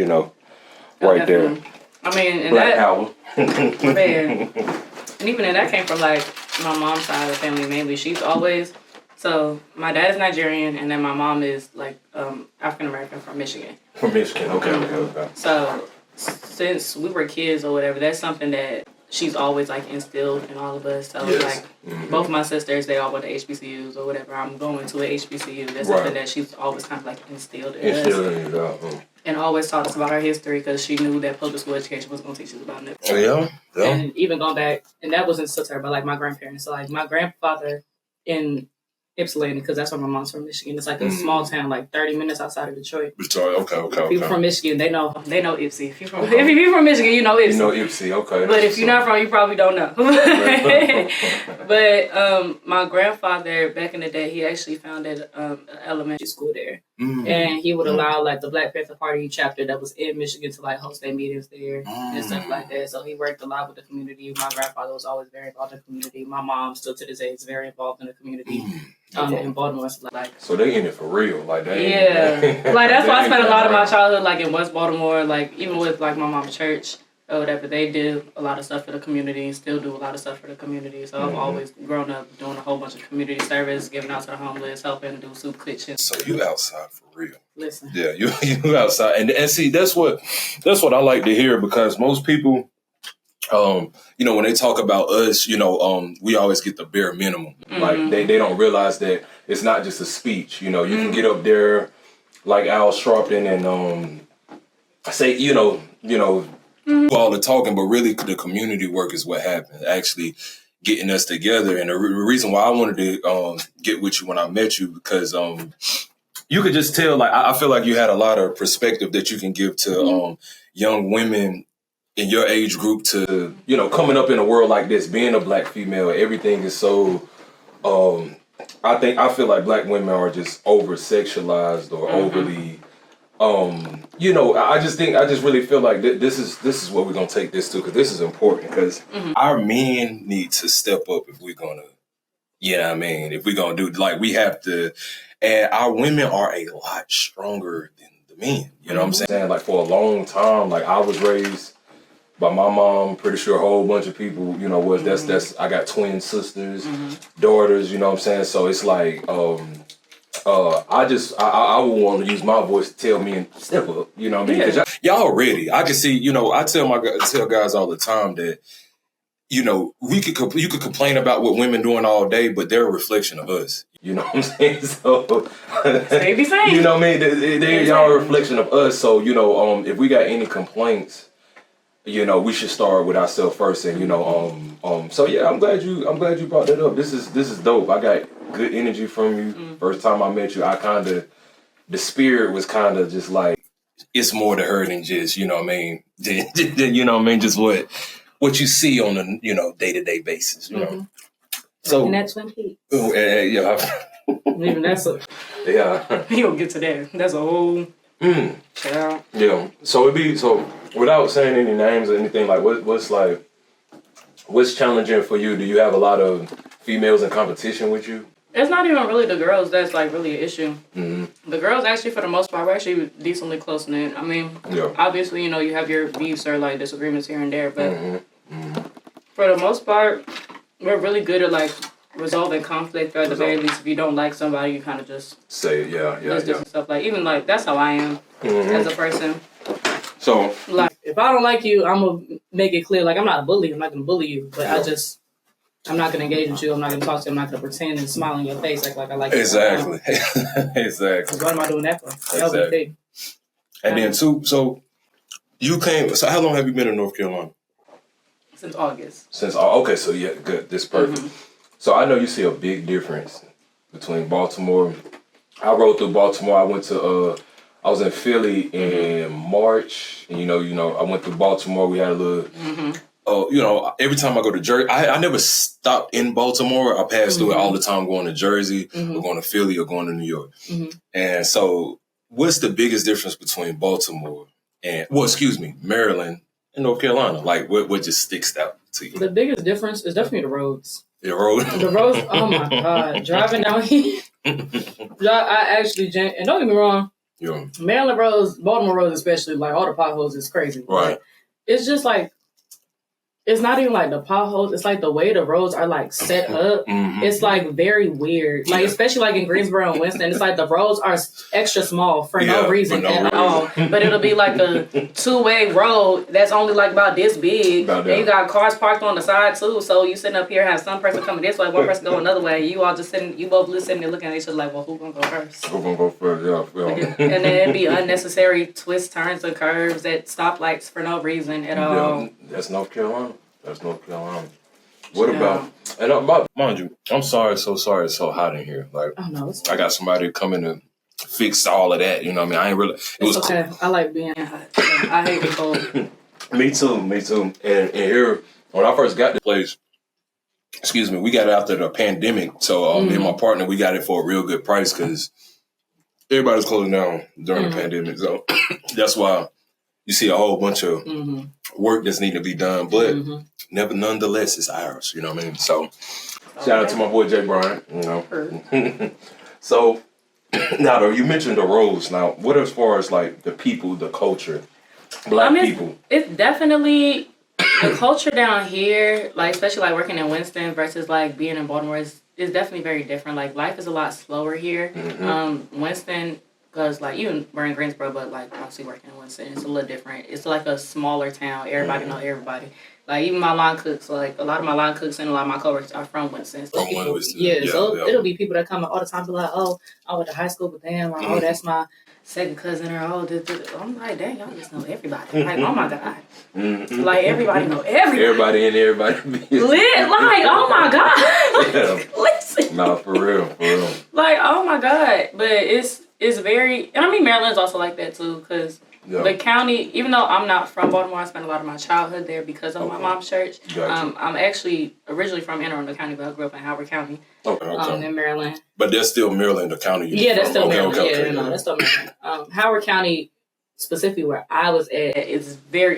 right there. I mean, and Black that power. man, and even then, that came from like my mom's side of the family mainly. She's always so my dad is Nigerian, and then my mom is like African American from Michigan. From Michigan, okay. So since we were kids or whatever, that's something that she's always like instilled in all of us. So like both my sisters, they all went to HBCUs or whatever. I'm going to a HBCU. That's something that she's always kind of like instilled in us. And always taught us about our history because she knew that public school education was going to teach us about it. Yeah. And even going back, and that wasn't so terrible, but like my grandparents. So like my grandfather in Ypsilanti, because that's where my mom's from, Michigan. It's like a small town, like 30 minutes outside of Detroit. Okay. People from Michigan, they know Ypsi. If you're from Michigan, you know Ypsi. You know Ypsi, okay. But if you're not from, you probably don't know. But my grandfather, back in the day, he actually founded an elementary school there. And he would allow like the Black Panther Party chapter that was in Michigan to like host their meetings there and stuff like that. So he worked a lot with the community. My grandfather was always very involved in the community. My mom still to this day is very involved in the community. In Baltimore, so they in it for real, like that. Yeah, like that's why I spent a lot of my childhood like in West Baltimore, like even with like my mom's church or whatever. They do a lot of stuff for the community, still do a lot of stuff for the community. So I've always grown up doing a whole bunch of community service, giving out to the homeless, helping do soup kitchens. So you outside for real? Listen, yeah, you outside, and see that's what I like to hear, because most people. When they talk about us, we always get the bare minimum. Like they don't realize that it's not just a speech. You can get up there like Al Sharpton and say, do all the talking, but really the community work is what happened. Actually getting us together. And the reason why I wanted to get with you when I met you, because you could just tell, like, I feel like you had a lot of perspective that you can give to young women in your age group to, coming up in a world like this, being a Black female, everything is so, I feel like Black women are just over-sexualized or overly, I just really feel like this is what we're going to take this to, because this is important, because our men need to step up if we're going to, if we're going to do, like, we have to, and our women are a lot stronger than the men, you know what I'm saying? Like, for a long time, like, I was raised by my mom, pretty sure a whole bunch of people, that's I got twin sisters, daughters, you know what I'm saying? So it's like, I would want to use my voice to tell me and step up, you know what I mean? Because y'all ready. I can see, I tell guys all the time that, you could complain about what women doing all day, but they're a reflection of us. You know what I'm saying? So, they be saying. You know what I mean? Y'all are a reflection of us. So, if we got any complaints, we should start with ourselves first, and so yeah, I'm glad you brought that up. This is dope. I got good energy from you. First time I met you, the spirit was kind of just like, it's more to her than just, just what you see on a day-to-day basis, So and that's Twin Peaks. Even that's you don't get to that. That's a whole child. Yeah. So without saying any names or anything, like what's challenging for you? Do you have a lot of females in competition with you? It's not even really the girls that's like really an issue. The girls actually, for the most part, we're actually decently close knit. I mean, obviously, you have your beefs or like disagreements here and there, but for the most part, we're really good at like resolving conflict, or at the very least, if you don't like somebody, you kind of just say it. Different stuff. Like even like that's how I am as a person. So like if I don't like you, I'm gonna make it clear. Like I'm not a bully. I'm not gonna bully you, but I'm not gonna engage with you. I'm not gonna talk to you. I'm not gonna pretend and smile in your face like I like you. Exactly. Exactly. What am I doing that for? That was the thing. And then so you came. So how long have you been in North Carolina? Since August. Okay, so yeah, good. This is perfect. So I know you see a big difference between Baltimore. I rode through Baltimore. I went to I was in Philly in March, and I went through Baltimore. We had a little, every time I go to Jersey, I never stopped in Baltimore. I passed through it all the time, going to Jersey, or going to Philly, or going to New York. And so, what's the biggest difference between Baltimore and, Maryland and North Carolina? Like, what just sticks out to you? The biggest difference is definitely the roads. The roads, oh my God. Driving down here. I actually, and don't get me wrong, Yeah. Maryland roads, Baltimore roads especially, like all the potholes is crazy. Right. Like, it's just like, it's not even like the potholes. It's like the way the roads are like set up. Mm-hmm. It's like very weird. Like especially like in Greensboro and Winston, it's like the roads are extra small for no reason at all. But it'll be like a 2-way road that's only like about this big. And you got cars parked on the side too. So you sitting up here, have some person coming this way, one person going another way. You all just sitting, you both sitting there looking at each other like, well, who's gonna go first? Who's gonna go first? Yeah. And then it'd be unnecessary twists, turns, and curves at stoplights for no reason at all. That's North Carolina. What about, and mind you, I'm sorry, so sorry it's so hot in here. Like, oh, no, I got somebody coming to fix all of that. You know what I mean? I ain't really. It was okay. Cool. I like being hot. I hate the cold. Me too. And here, when I first got this place, we got it after the pandemic. So me and my partner, we got it for a real good price because everybody's closing down during the pandemic. So that's why you see a whole bunch of work that's need to be done, but nonetheless, it's ours. You know what I mean? So, shout out to my boy Jay Bryant. You know. So, now though, you mentioned the roads. Now, what as far as like the people, the culture, Black people? It's definitely the culture down here, like especially like working in Winston versus like being in Baltimore is definitely very different. Like life is a lot slower here. Winston. Because, like, even we're in Greensboro, but, like, obviously working in Winston, it's a little different. It's, like, a smaller town. Everybody know everybody. Like, even my line cooks, like, a lot of my line cooks and a lot of my coworkers are from Winston. So it'll be people that come all the time be like, oh, I went to high school with them, or, oh, that's my second cousin, or, oh, I'm like, dang, y'all just know everybody. Like, oh, my God. Like, everybody know everybody. Everybody and everybody. Like, oh, my God. Like, listen. No, for real. Like, oh, my God. But it's very, and I mean, Maryland's also like that too, because the county, even though I'm not from Baltimore, I spent a lot of my childhood there because of my mom's church. Gotcha. I'm actually originally from Anne Arundel County, but I grew up in Howard County, in Maryland. But that's still Maryland, the county. That's still Maryland. That's still Maryland. Howard County, specifically where I was at, is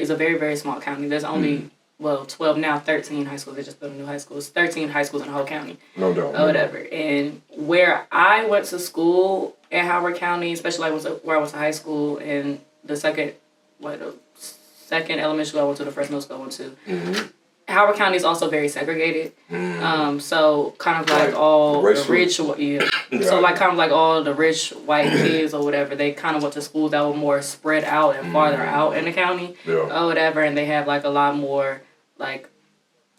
a very, very small county. There's only 12 now, 13 high schools. They just built a new high school. It's 13 high schools in the whole county. No doubt. Or whatever. And where I went to school in Howard County, especially where I went to high school, and the second elementary school I went to, the first middle school I went to. Howard County is also very segregated. So kind of like all the rich, so like kind of like all the rich white kids or whatever, they kind of went to schools that were more spread out and farther out in the county or whatever, and they have like a lot more like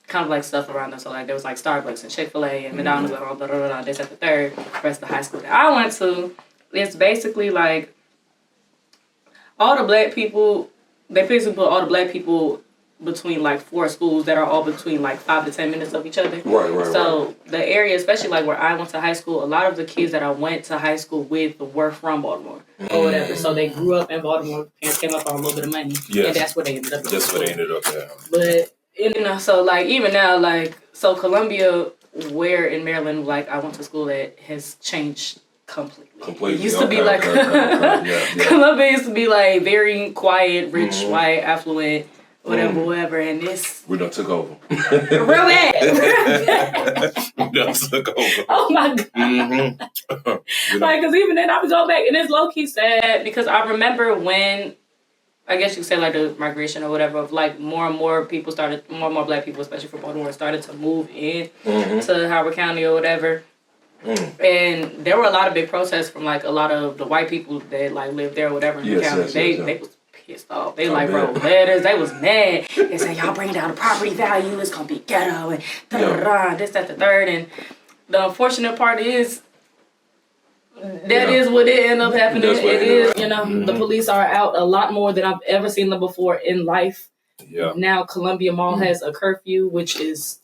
kind of like stuff around them. So like there was like Starbucks and Chick-fil-A and McDonald's and all this at the third. The rest of the high school that I went to, it's basically like all the black people. They basically put all the black people between like 4 schools that are all between like 5 to 10 minutes of each other. Right. So the area, especially like where I went to high school, a lot of the kids that I went to high school with were from Baltimore or whatever. So they grew up in Baltimore. Parents came up on a little bit of money, and that's where they ended up. That's where they ended up. Yeah. But so like even now, like so Columbia, where in Maryland, like I went to school at, has changed completely. It used to be like Columbia used to be like very quiet, rich, white, affluent. Whatever, and this... We done took over. Real bad. We done took over. Oh, my God. Like, because even then, I would go back, and it's low-key sad, because I remember when, I guess you could say, like, the migration or whatever, of, like, more and more black people, especially from Baltimore, started to move in to Howard County or whatever. And there were a lot of big protests from, like, a lot of the white people that, like, lived there or whatever in the county. They was pissed off. They wrote letters. They was mad. They said, y'all bring down the property value. It's going to be ghetto and this, that, the third. And the unfortunate part is that is what it ended up happening. It is, the police are out a lot more than I've ever seen them before in life. Yeah. Now Columbia Mall has a curfew, which is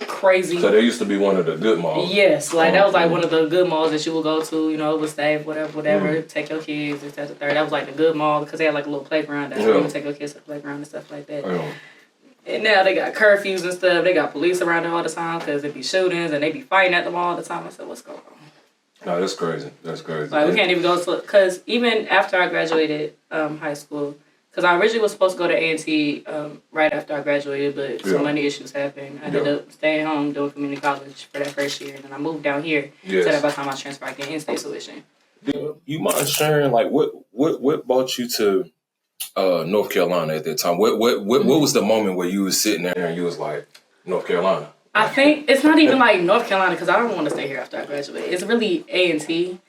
crazy. So there used to be one of the good malls. Yes, like that was like one of the good malls that you would go to. It was safe, whatever. Take your kids, this, that, the third. That was like the good mall because they had like a little playground. That's where you would take your kids to the playground and stuff like that. And now they got curfews and stuff. They got police around there all the time because there be shootings and they be fighting at them all the time. I said, what's going on? No, that's crazy. Like we can't even go to, because even after I graduated high school. Because I originally was supposed to go to A&T right after I graduated, but some money issues happened. I ended up staying home doing community college for that first year, and then I moved down here. So that by the time I transferred, I get in-state tuition. Do you mind sharing like what brought you to North Carolina at that time? What was the moment where you was sitting there and you was like, North Carolina? I think it's not even like North Carolina because I don't want to stay here after I graduate. It's really A&T.